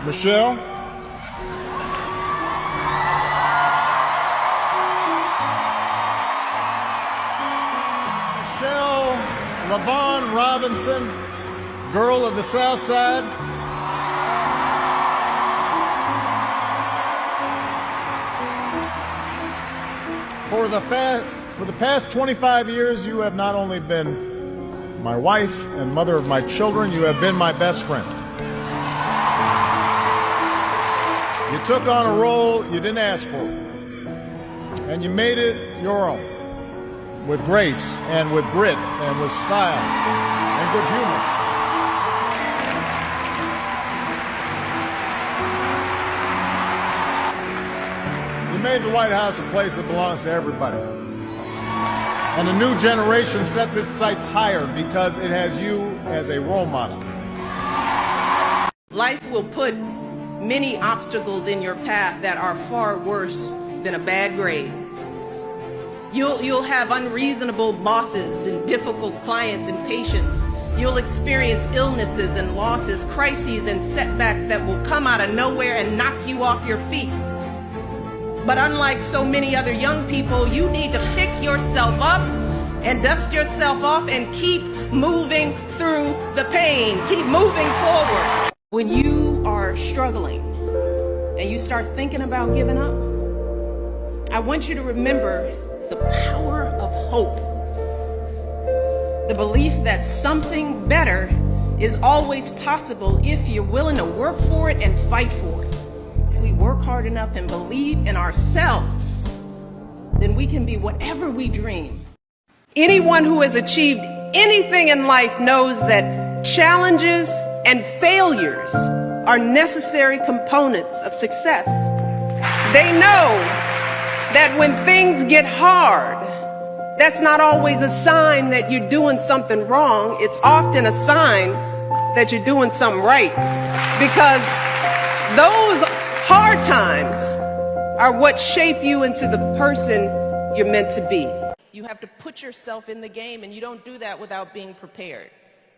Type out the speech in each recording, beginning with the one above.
Michelle. Michelle LaVaughn Robinson, girl of the South Side. For the past 25 years, you have not only been my wife and mother of my children, you have been my best friend. You took on a role you didn't ask for, and you made it your own, with grace and with grit and with style and good humor. You made the White House a place that belongs to everybody. And the new generation sets its sights higher because it has you as a role model. Life will put many obstacles in your path that are far worse than a bad grade. You'll have unreasonable bosses and difficult clients and patients. You'll experience illnesses and losses, crises and setbacks that will come out of nowhere and knock you off your feet. But unlike so many other young people, you need to pick yourself up and dust yourself off and keep moving through the pain. Keep moving forward. When you are struggling and you start thinking about giving up, I want you to remember the power of hope. The belief that something better is always possible if you're willing to work for it and fight for it. If we work hard enough and believe in ourselves, then we can be whatever we dream. Anyone who has achieved anything in life knows that challenges and failures are necessary components of success. They know that when things get hard, that's not always a sign that you're doing something wrong. It's often a sign that you're doing something right, because those hard times are what shape you into the person you're meant to be. You have to put yourself in the game, and you don't do that without being prepared.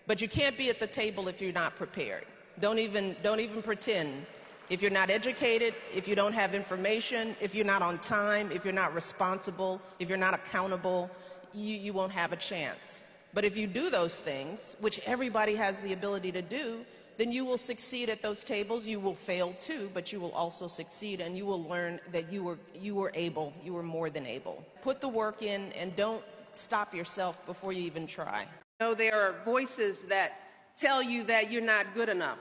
But you can't be at the table if you're not prepared. Don't even pretend. If you're not educated, if you don't have information, if you're not on time, if you're not responsible, if you're not accountable, you won't have a chance. But if you do those things, which everybody has the ability to do, then you will succeed at those tables. You will fail too, but you will also succeed, and you will learn that you were able, you were more than able. Put the work in and don't stop yourself before you even try. You know, there are voices that tell you that you're not good enough,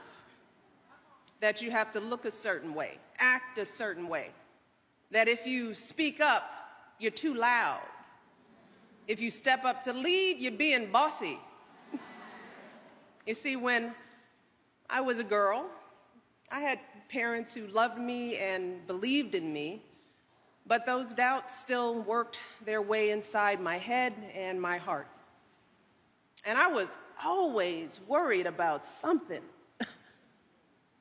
that you have to look a certain way, act a certain way, that if you speak up, you're too loud. If you step up to lead, you're being bossy. You see, when I was a girl, I had parents who loved me and believed in me, but those doubts still worked their way inside my head and my heart. And I was always worried about something.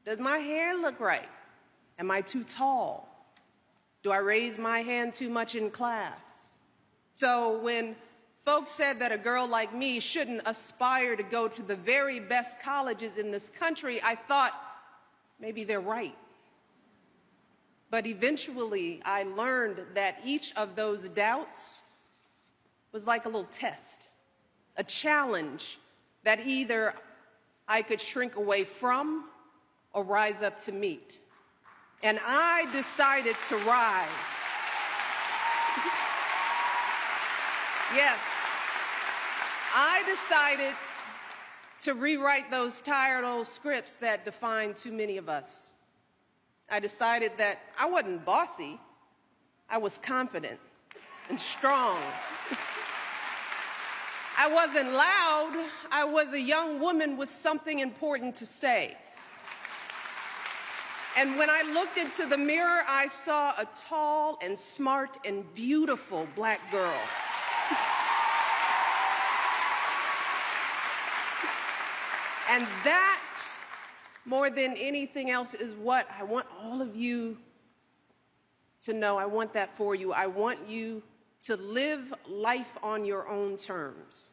Does my hair look right? Am I too tall? Do I raise my hand too much in class? So when folks said that a girl like me shouldn't aspire to go to the very best colleges in this country, I thought, maybe they're right. But eventually, I learned that each of those doubts was like a little test, a challenge that either I could shrink away from or rise up to meet. And I decided to rise. Yes, I decided to rewrite those tired old scripts that define too many of us. I decided that I wasn't bossy, I was confident and strong. I wasn't loud, I was a young woman with something important to say. And when I looked into the mirror, I saw a tall and smart and beautiful black girl. And that, more than anything else, is what I want all of you to know. I want that for you. I want you to live life on your own terms,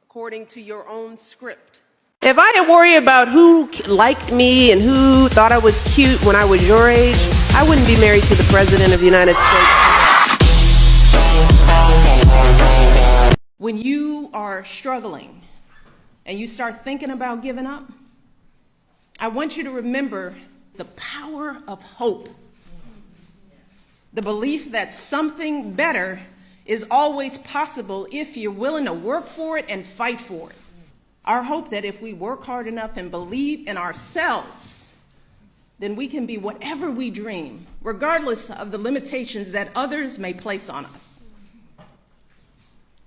according to your own script. If I didn't worry about who liked me and who thought I was cute when I was your age, I wouldn't be married to the President of the United States. When you are struggling and you start thinking about giving up, I want you to remember the power of hope. The belief that something better is always possible if you're willing to work for it and fight for it. Our hope that if we work hard enough and believe in ourselves, then we can be whatever we dream, regardless of the limitations that others may place on us.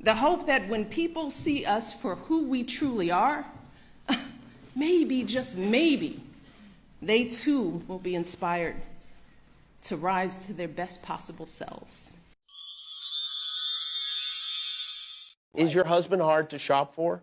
The hope that when people see us for who we truly are, maybe, just maybe, they too will be inspired to rise to their best possible selves. Is your husband hard to shop for?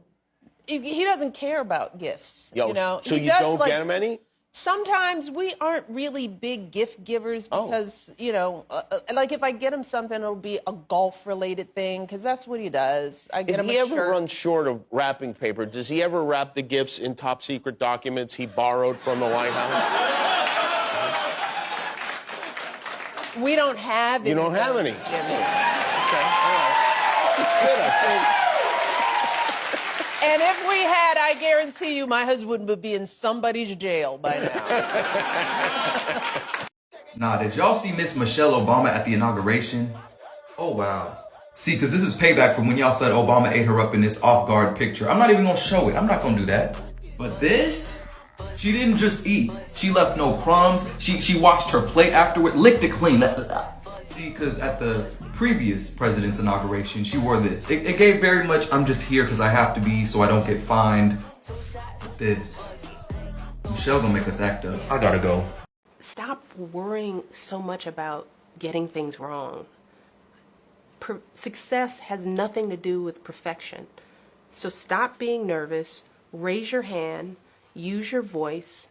He doesn't care about gifts, Yo, you know. so He you does, don't like, get him any? Sometimes we aren't really big gift givers because, you know, like if I get him something, it'll be a golf-related thing because that's what he does. I get him a shirt. If he ever runs short of wrapping paper, does he ever wrap the gifts in top-secret documents he borrowed from the White House? We don't have any. You don't have any? Yeah, Okay, all right. It's good, I think. and if we had, I guarantee you my husband would be in somebody's jail by now. Nah, did y'all see Miss Michelle Obama at the inauguration? Oh, wow. See, because this is payback from when y'all said Obama ate her up in this off-guard picture. I'm not even going to show it. I'm not going to do that. But this? She didn't just eat. She left no crumbs. She washed her plate afterward, licked it clean. See, because at the previous president's inauguration, she wore this. It gave very much, I'm just here because I have to be so I don't get fined. But this, Michelle gonna make us act up. I gotta go. Stop worrying so much about getting things wrong. Success has nothing to do with perfection. So stop being nervous, raise your hand, use your voice,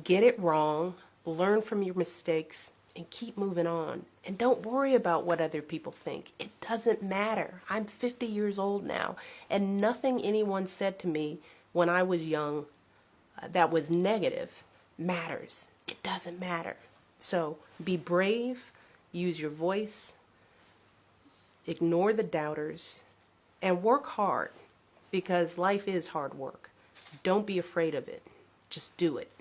get it wrong, learn from your mistakes, and keep moving on. And don't worry about what other people think. It doesn't matter. I'm 50 years old now, and nothing anyone said to me when I was young that was negative matters. It doesn't matter. So be brave, use your voice, ignore the doubters, and work hard, because life is hard work. Don't be afraid of it. Just do it.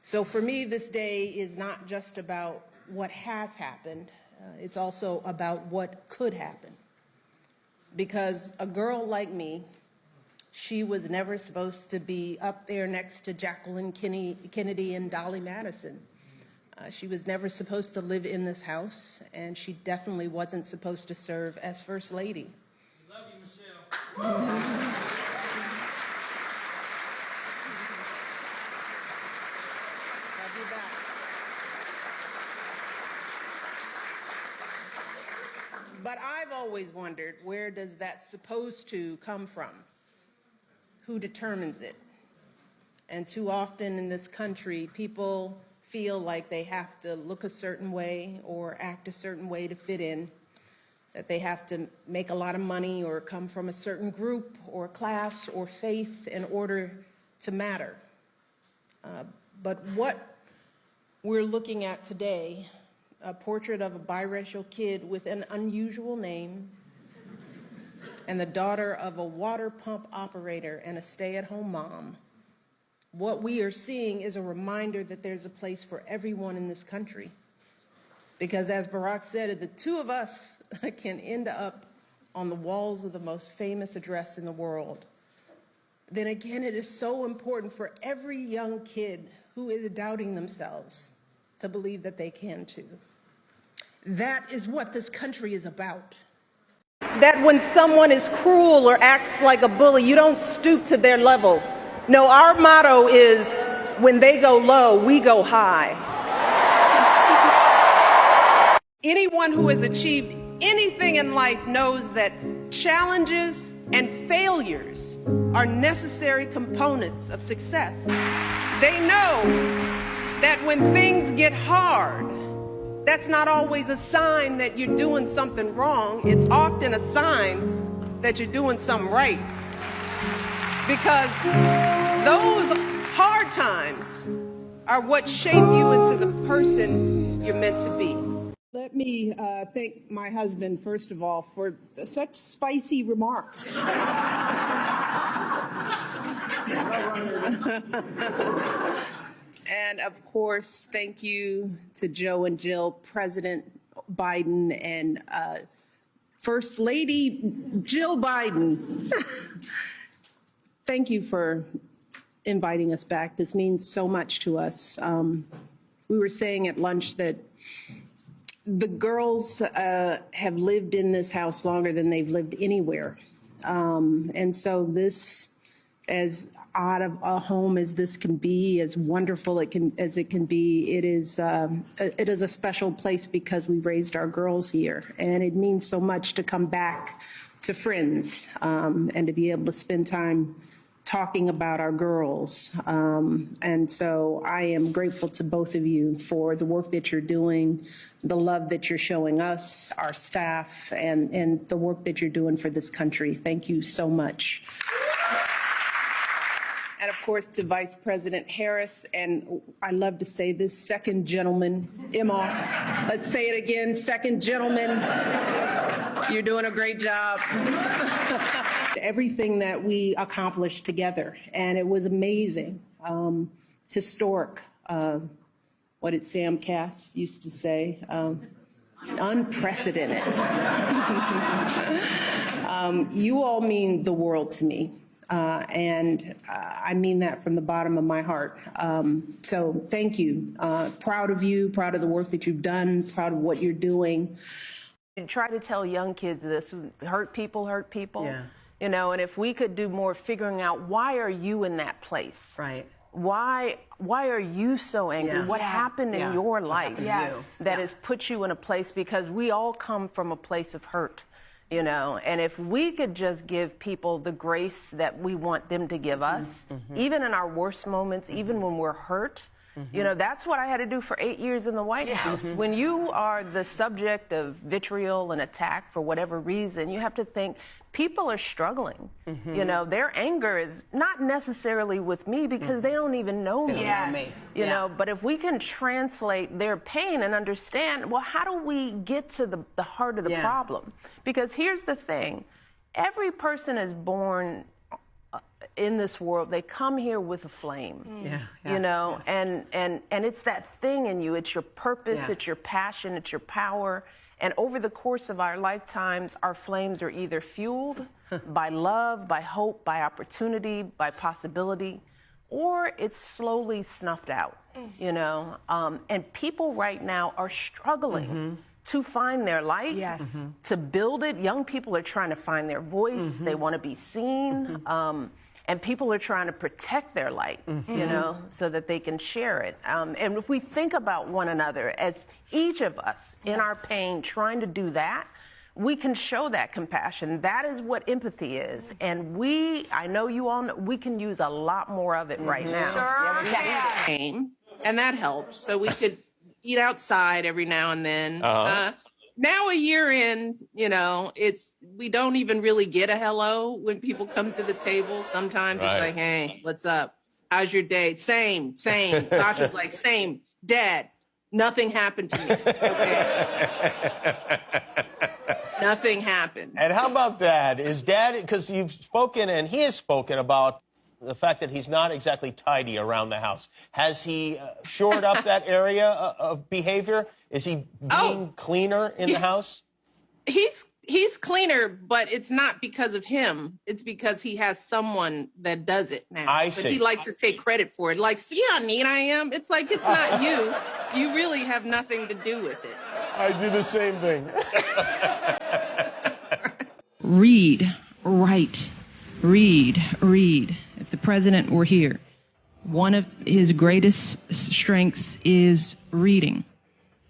So for me, this day is not just about what has happened. It's also about what could happen. Because a girl like me, she was never supposed to be up there next to Jacqueline Kennedy and Dolly Madison. She was never supposed to live in this house, and she definitely wasn't supposed to serve as First Lady. Love you, Michelle. But I've always wondered, where does that supposed to come from? Who determines it? And too often in this country, people feel like they have to look a certain way or act a certain way to fit in, that they have to make a lot of money or come from a certain group or class or faith in order to matter. But what we're looking at today, a portrait of a biracial kid with an unusual name and the daughter of a water pump operator and a stay-at-home mom. What we are seeing is a reminder that there's a place for everyone in this country. Because as Barack said, the two of us can end up on the walls of the most famous address in the world. Then again, it is so important for every young kid who is doubting themselves to believe that they can too. That is what this country is about. That when someone is cruel or acts like a bully, you don't stoop to their level. No, our motto is, when they go low, we go high. Anyone who has achieved anything in life knows that challenges and failures are necessary components of success. They know that when things get hard, That's not always a sign that you're doing something wrong. It's often a sign that you're doing something right. Because those hard times are what shape you into the person you're meant to be. Let me thank my husband, first of all, for such spicy remarks. And of course, thank you to Joe and Jill, President Biden, and First Lady Jill Biden. Thank you for inviting us back. This means so much to us. We were saying at lunch that the girls have lived in this house longer than they've lived anywhere. And so this, as odd of a home as this can be, as wonderful as it can be, it is a special place because we raised our girls here. And it means so much to come back to friends and to be able to spend time talking about our girls. And so I am grateful to both of you for the work that you're doing, the love that you're showing us, our staff, and the work that you're doing for this country. Thank you so much. And of course, to Vice President Harris, and I love to say this, second gentleman, Imhoff. Let's say it again, second gentleman. You're doing a great job. Everything that we accomplished together, and it was amazing, historic. What did Sam Cass used to say? Unprecedented. You all mean the world to me. And I mean that from the bottom of my heart. So thank you. Proud of you, proud of the work that you've done, proud of what you're doing. And try to tell young kids this, hurt people hurt people. Yeah. You know, and if we could do more figuring out, why are you in that place? Right. Why are you so angry? Yeah. What happened in your life that has put you in a place, because we all come from a place of hurt. You know, and if we could just give people the grace that we want them to give us, even in our worst moments, even when we're hurt, you know, that's what I had to do for 8 years in the White House. When you are the subject of vitriol and attack for whatever reason, you have to think people are struggling. You know, their anger is not necessarily with me because they don't even know me. You know, but if we can translate their pain and understand, well, how do we get to the heart of the problem? Because here's the thing, every person is born in this world, they come here with a flame, you know, and it's that thing in you, it's your purpose, it's your passion, it's your power. And over the course of our lifetimes, our flames are either fueled by love, by hope, by opportunity, by possibility, or it's slowly snuffed out, you know. And people right now are struggling to find their light, to build it. Young people are trying to find their voice. They want to be seen. And people are trying to protect their light, you know, so that they can share it. And if we think about one another as each of us in our pain trying to do that, we can show that compassion. That is what empathy is. And I know you all know, we can use a lot more of it right now. Sure. And that helped. So we could eat outside every now and then. Now a year in, you know, we don't even really get a hello when people come to the table. Sometimes it's like, hey, what's up? How's your day? Same. Sasha's like, same. Dad, nothing happened to me. Okay. Nothing happened. And how about that? Is Dad, because you've spoken and he has spoken about the fact that he's not exactly tidy around the house. Has he shored up that area of behavior? Is he being cleaner in the house? He's cleaner, but it's not because of him. It's because he has someone that does it now. I but see. He likes to take credit for it. Like, see how neat I am? It's like, it's not you. You really have nothing to do with it. I do the same thing. Read, write, read. If the president were here, one of his greatest strengths is reading.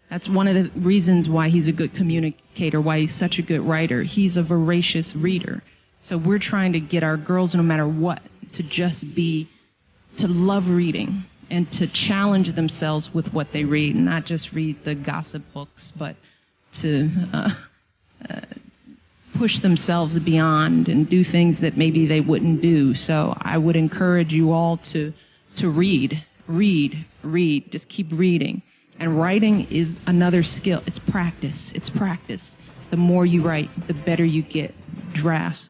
That's one of the reasons why he's a good communicator, why he's such a good writer. He's a voracious reader. So we're trying to get our girls, no matter what, to love reading. and to challenge themselves with what they read, not just read the gossip books, but to push themselves beyond and do things that maybe they wouldn't do. So I would encourage you all to read. Just keep reading. And writing is another skill. It's practice. The more you write, the better you get. Drafts